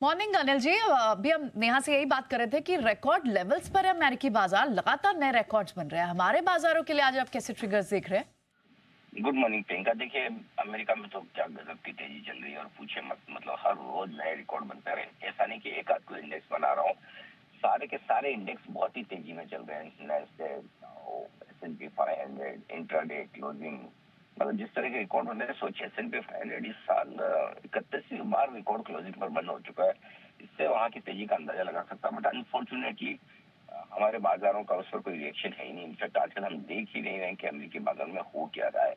Morning Anil ji, अभी हम नेहा से यही बात कर रहे थे कि रिकॉर्ड लेवल्स पर है अमेरिकी बाजार, लगातार नए रिकॉर्ड्स बन रहे हैं। हमारे बाजारों के लिए आज आप कैसे ट्रिगर्स देख रहे हैं? Good morning Priyanka. देखिए, अमेरिका में तो क्या गजब की तेजी चल रही है और पूछे मत। मतलब हर रोज नए रिकॉर्ड बनते रहे। ऐसा नहीं कि एक आध को इंडेक्स बना रहा हूँ, सारे के सारे इंडेक्स बहुत ही तेजी में चल रहे हैं। S&P 500 इंट्राडे क्लोजिंग, मतलब जिस तरह के रिकॉर्ड बन रहे हैं, सोचिए S&P 500 इस साल 31वीं बार रिकॉर्ड क्लोजिंग पर बंद हो चुका है। इससे वहां की तेजी का अंदाजा लगा सकता है। बट अनफॉर्चुनेटली हमारे बाजारों का उस पर कोई रिएक्शन है ही नहीं। इनफैक्ट आजकल हम देख ही नहीं रहे कि अमेरिकी बाजार में हो क्या रहा है।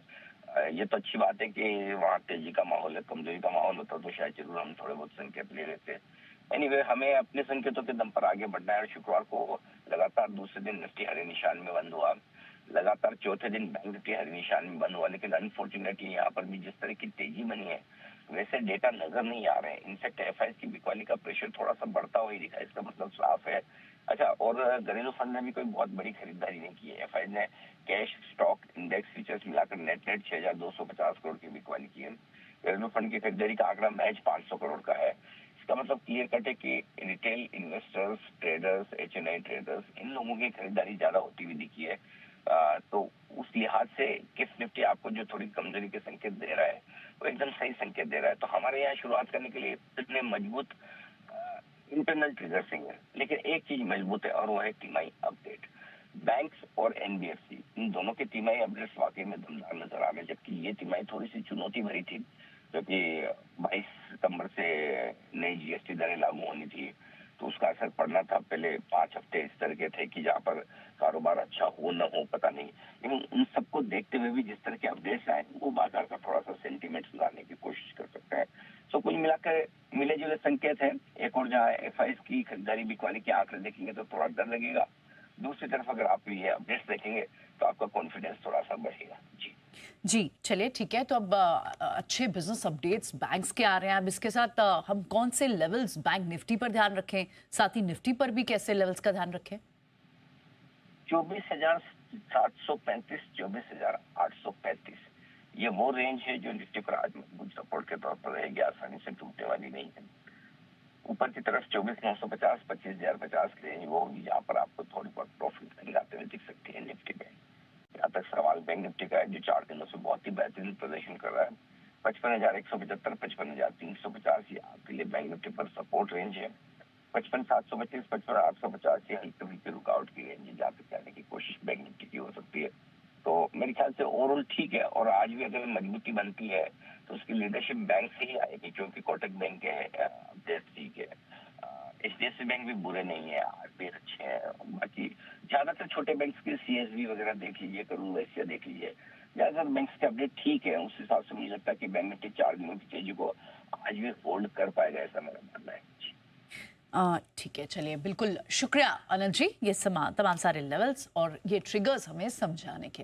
ये तो अच्छी बात है कि वहाँ तेजी का माहौल है। कमजोरी का माहौल होता तो शायद जरूर हम थोड़े बहुत संकेत ले लेते। एनीवे, हमें अपने संकेतों के दम पर आगे बढ़ना है। और शुक्रवार को लगातार दूसरे दिन निफ्टी हरे निशान में बंद हुआ। लगातार चौथे दिन बैंक निफ्टी हरे निशान में बंद हुआ। लेकिन अनफॉर्चुनेटली यहाँ पर भी जिस तरह की तेजी बनी है, वैसे डेटा नजर नहीं आ रहे हैं। इनफैक्ट एफआईएस की बिकवाली का प्रेशर थोड़ा सा बढ़ता हुआ ही दिखा है। इसका मतलब साफ है। अच्छा, और घरेलू फंड ने भी कोई बहुत बड़ी खरीदारी नहीं की है। एफआईएस ने कैश, स्टॉक, इंडेक्स, फीचर्स मिलाकर नेट 6,250 करोड़ की बिकवाली की है। घरेलू फंड की खरीदारी का आंकड़ा महज 500 करोड़ का है। इसका मतलब क्लियर कट है कि retail investors, traders, HNI traders, इन लोगों की खरीदारी ज्यादा होती हुई दिखी है। तो उस लिहाज से गिफ्ट निफ्टी आपको जो थोड़ी कमजोरी के संकेत दे रहा है, वो एकदम सही संकेत दे रहा है। तो हमारे यहाँ शुरुआत करने के लिए इतने मजबूत इंटरनल ट्रिगर्स है। लेकिन एक चीज मजबूत है और वो है तिमाही अपडेट। बैंक्स और एनबीएफसी, इन दोनों के तिमाही अपडेट्स वाकई में दमदार नजर आ रहे हैं। जबकि ये तिमाही थोड़ी सी चुनौती भरी थी, क्योंकि 22 सितंबर से नई जीएसटी दरें लागू होनी थी, तो उसका असर पड़ना था। पहले 5 हफ्ते इस तरह के थे कि जहाँ पर कारोबार अच्छा हो न हो पता नहीं। लेकिन उन सबको देखते हुए भी जिस तरह के अपडेट्स आए, वो बाजार का थोड़ा सा सेंटीमेंट सुधारने की कोशिश कर सकते हैं। तो कुल मिलाकर मिले जुले संकेत है। एक और जहाँ एफआईएस की खरीदारी बिकवाली के आंकड़े देखेंगे तो थोड़ा डर लगेगा। दूसरी तरफ अगर आप ये अपडेट्स देखेंगे तो आपका कॉन्फिडेंस थोड़ा सा बढ़ेगा। जी जी चलिए, ठीक है। तो अब अच्छे बिजनेस अपडेट्स बैंक्स के आ रहे हैं। अब इसके साथ हम कौन से लेवल्स बैंक निफ्टी पर ध्यान रखें, साथ ही निफ्टी पर भी कैसे लेवल्स का ध्यान रखें? 24,735, 24,835, ये वो रेंज है जो निफ्टी पर आज मजबूत सपोर्ट के तौर पर रहेगी। आसानी से टूटने वाली नहीं है। ऊपर की तरफ 24,950, 25,050 की रेंज वो होगी जहाँ पर आपको थोड़ी बहुत प्रॉफिट कहीं आते हुए दिख सकती है निफ्टी में। यहाँ तक सवाल बैंक निफ्टी का है, जो 4 दिनों से बहुत ही बेहतरीन प्रदर्शन कर रहा है। 55,175, 55,350 ये आपके लिए बैंक निफ्टी पर सपोर्ट रेंज है। 55,725, 55,850 ये हल्की फुल्की रुकावट की रेंज है, जहाँ तक जाने की कोशिश बैंक निफ्टी की हो सकती है। तो मेरे ख्याल से ओवरऑल ठीक है। और आज भी अगर मजबूती बनती है तो उसकी लीडरशिप बैंक से ही आएगी, क्योंकि कोटक बैंक है, एचडीएफसी के, एचडीएफसी बैंक भी बुरे नहीं है, आरबीआई अच्छे हैं। बाकी ज्यादातर छोटे बैंक के सीएसबी वगैरह देख लीजिए, करूर वैश्य देख लीजिए, ज्यादातर बैंक के अपडेट ठीक है। उस हिसाब से मुझे लगता है कि बैंक निफ्टी 4 दिनों की तेजी को आज भी होल्ड कर पाएगा, ऐसा मेरा मानना है। ठीक है, चलिए, बिल्कुल शुक्रिया अनिल जी, ये तमाम सारे लेवल्स और ये ट्रिगर्स हमें समझाने के